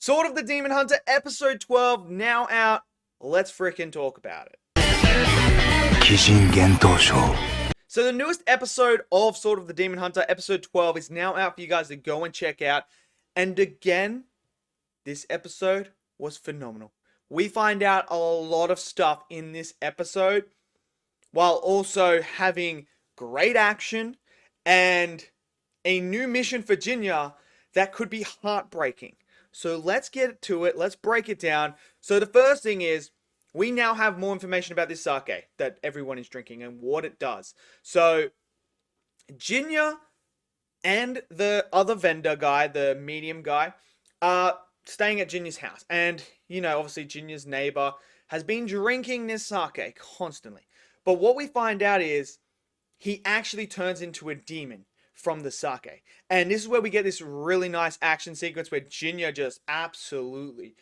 Sword of the Demon Hunter episode 12 now out. Let's frickin' talk about it. Kijin Gentōshō. So the newest episode of Sword of the Demon Hunter, episode 12, is now out for you guys to go and check out. And again, this episode was phenomenal. We find out a lot of stuff in this episode, while also having great action and a new mission for Jinta that could be heartbreaking. So let's get to it. Let's break it down. So the first thing is, we now have more information about this sake that everyone is drinking and what it does. So Jinta and the other vendor guy, the medium guy, are staying at Jinta's house. And, you know, obviously Jinta's neighbor has been drinking this sake constantly. But what we find out is he actually turns into a demon from the sake. And this is where we get this really nice action sequence where Jinta just absolutely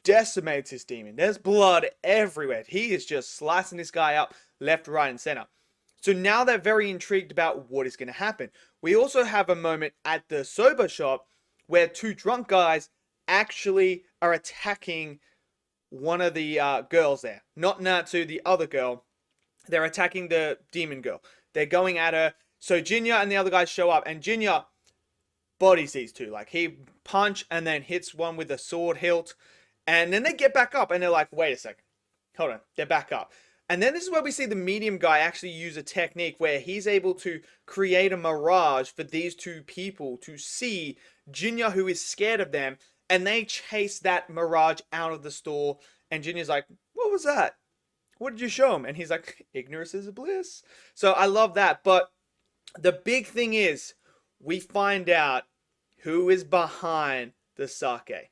decimates this demon. There's blood everywhere. He is just slicing this guy up left, right, and center. So now they're very intrigued about what is going to happen. We also have a moment at the soba shop where two drunk guys actually are attacking one of the girls there. Not Natsu, the other girl. They're attacking the demon girl. They're going at her. So Jinta and the other guys show up, and Jinta bodies these two. Like, he punch and then hits one with a sword hilt, and then they get back up, and they're like, wait a second. Hold on. They're back up. And then this is where we see the medium guy actually use a technique where he's able to create a mirage for these two people to see Jinta, who is scared of them, and they chase that mirage out of the store, and Jinta's like, what was that? What did you show him? And he's like, ignorance is a bliss. So I love that. But the big thing is, we find out who is behind the sake.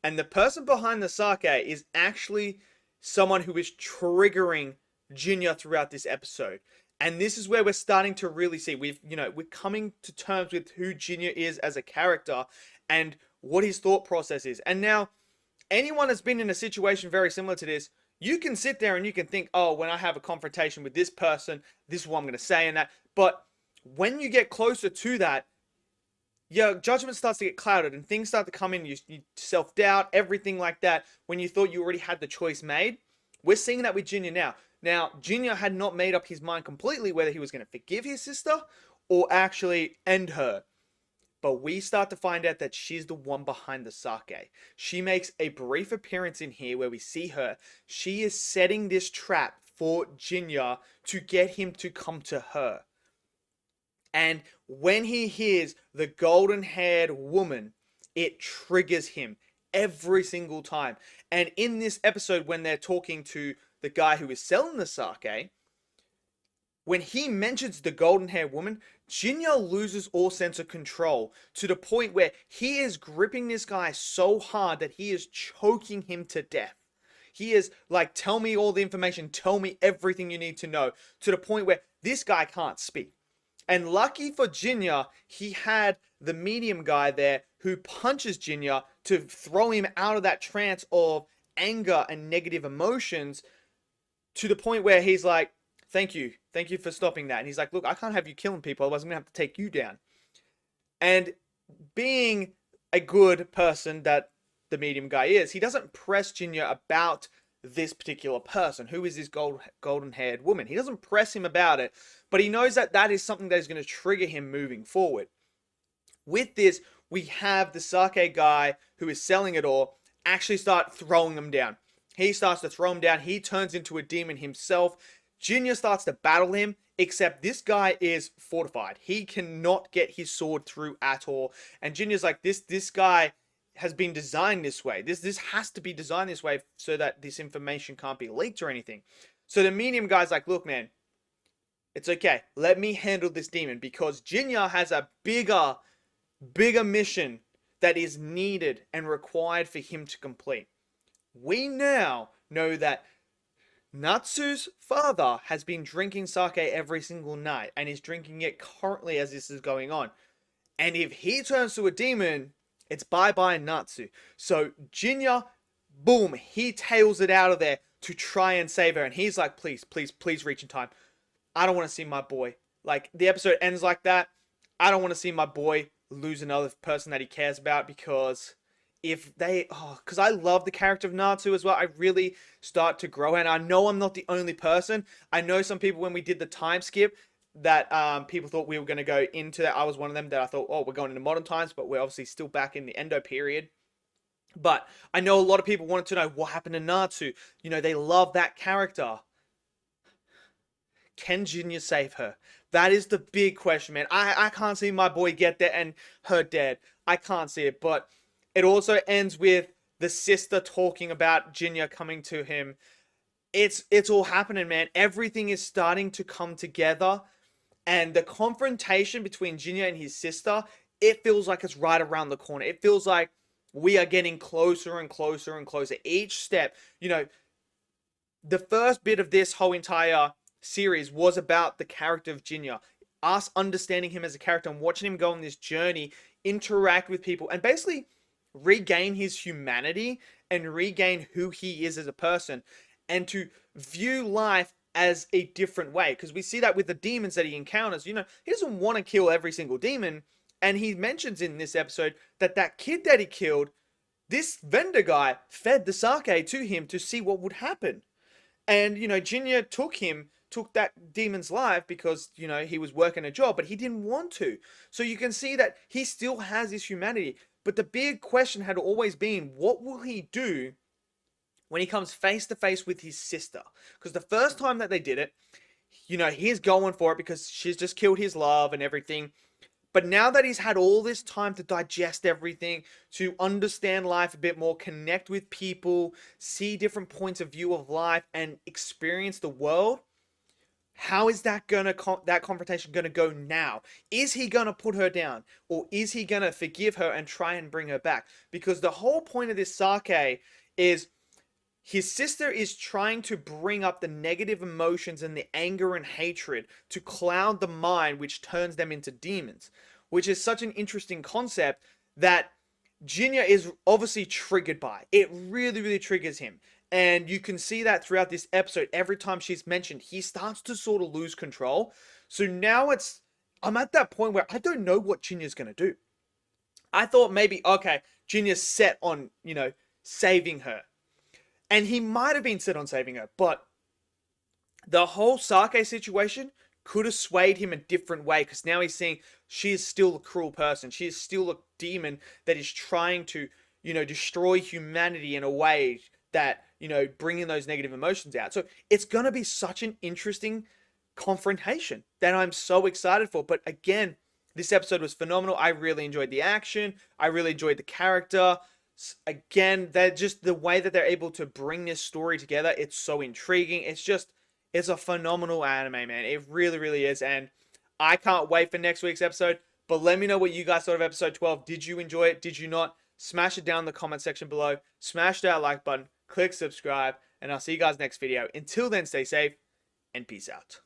And the person behind the sake is actually someone who is triggering Jinta throughout this episode. And this is where we're starting to really see, we're coming to terms with who Jinta is as a character and what his thought process is. And now, anyone that's been in a situation very similar to this, you can sit there and you can think, oh, when I have a confrontation with this person, this is what I'm going to say and that. But when you get closer to that, your judgment starts to get clouded and things start to come in. You self-doubt, everything like that. When you thought you already had the choice made, we're seeing that with Jinta now. Now, Jinta had not made up his mind completely whether he was going to forgive his sister or actually end her. But we start to find out that she's the one behind the sake. She makes a brief appearance in here where we see her. She is setting this trap for Jinta to get him to come to her. And when he hears the golden-haired woman, it triggers him every single time. And in this episode, when they're talking to the guy who is selling the sake, when he mentions the golden-haired woman, Jinta loses all sense of control to the point where he is gripping this guy so hard that he is choking him to death. He is like, tell me all the information, tell me everything you need to know, to the point where this guy can't speak. And lucky for Jinta, he had the medium guy there who punches Jinta to throw him out of that trance of anger and negative emotions, to the point where he's like, thank you for stopping that. And he's like, look, I can't have you killing people, otherwise I'm going to have to take you down. And being a good person that the medium guy is, he doesn't press Jinta about this particular person. Who is this golden-haired woman? He doesn't press him about it, but he knows that that is something that is going to trigger him moving forward. With this, we have the sake guy who is selling it all actually start throwing them down. He starts to throw him down. He turns into a demon himself. Jinta starts to battle him, except this guy is fortified. He cannot get his sword through at all. And Jinta's like, this guy has been designed this way. This has to be designed this way so that this information can't be leaked or anything. So the medium guy's like, look, man, it's okay. Let me handle this demon, because Jinta has a bigger mission that is needed and required for him to complete. We now know that Natsu's father has been drinking sake every single night and is drinking it currently as this is going on. And if he turns to a demon, it's bye-bye Natsu. So Jinta, boom, he tails it out of there to try and save her. And he's like, please, please, please reach in time. I don't want to see my boy. Like, the episode ends like that. I don't want to see my boy lose another person that he cares about, because if they, because I love the character of Natsu as well. I really start to grow, and I know I'm not the only person. I know some people, when we did the time skip, that people thought we were going to go into that. I was one of them that I thought, oh, we're going into modern times, but we're obviously still back in the Endo period. But I know a lot of people wanted to know what happened to Natsu. You know, they love that character. Can Jinya save her? That is the big question, man. I can't see my boy get there and her dead. I can't see it. But it also ends with the sister talking about Jinya coming to him. It's all happening, man. Everything is starting to come together. And the confrontation between Jinya and his sister, it feels like it's right around the corner. It feels like we are getting closer and closer and closer. Each step, you know, the first bit of this whole entire series was about the character of Jinya, us understanding him as a character and watching him go on this journey, interact with people, and basically regain his humanity and regain who he is as a person, and to view life as a different way. Because we see that with the demons that he encounters. You know, he doesn't want to kill every single demon, and he mentions in this episode that that kid that he killed, this vendor guy fed the sake to him to see what would happen. And, you know, Jinya took that demon's life because, you know, he was working a job, but he didn't want to. So you can see that he still has his humanity. But the big question had always been, what will he do when he comes face to face with his sister? Because the first time that they did it, you know, he's going for it because she's just killed his love and everything. But now that he's had all this time to digest everything, to understand life a bit more, connect with people, see different points of view of life, and experience the world, how is that confrontation gonna go now? Is he gonna put her down, or is he gonna forgive her and try and bring her back? Because the whole point of this sake is his sister is trying to bring up the negative emotions and the anger and hatred to cloud the mind, which turns them into demons, which is such an interesting concept that Jinya is obviously triggered by. It really, really triggers him. And you can see that throughout this episode. Every time she's mentioned, he starts to sort of lose control. So now I'm at that point where I don't know what Jinya's going to do. I thought maybe, okay, Jinya's set on, you know, saving her. And he might have been set on saving her, but the whole Sake situation could have swayed him a different way, because now he's seeing she is still a cruel person. She is still a demon that is trying to, you know, destroy humanity in a way that, you know, bringing those negative emotions out. So it's going to be such an interesting confrontation that I'm so excited for. But again, this episode was phenomenal. I really enjoyed the action. I really enjoyed the character. Again, they're just the way that they're able to bring this story together. It's so intriguing. It's a phenomenal anime, man. It really, really is. And I can't wait for next week's episode. But let me know what you guys thought of episode 12. Did you enjoy it? Did you not? Smash it down in the comment section below. Smash that like button. Click subscribe. And I'll see you guys next video. Until then, stay safe and peace out.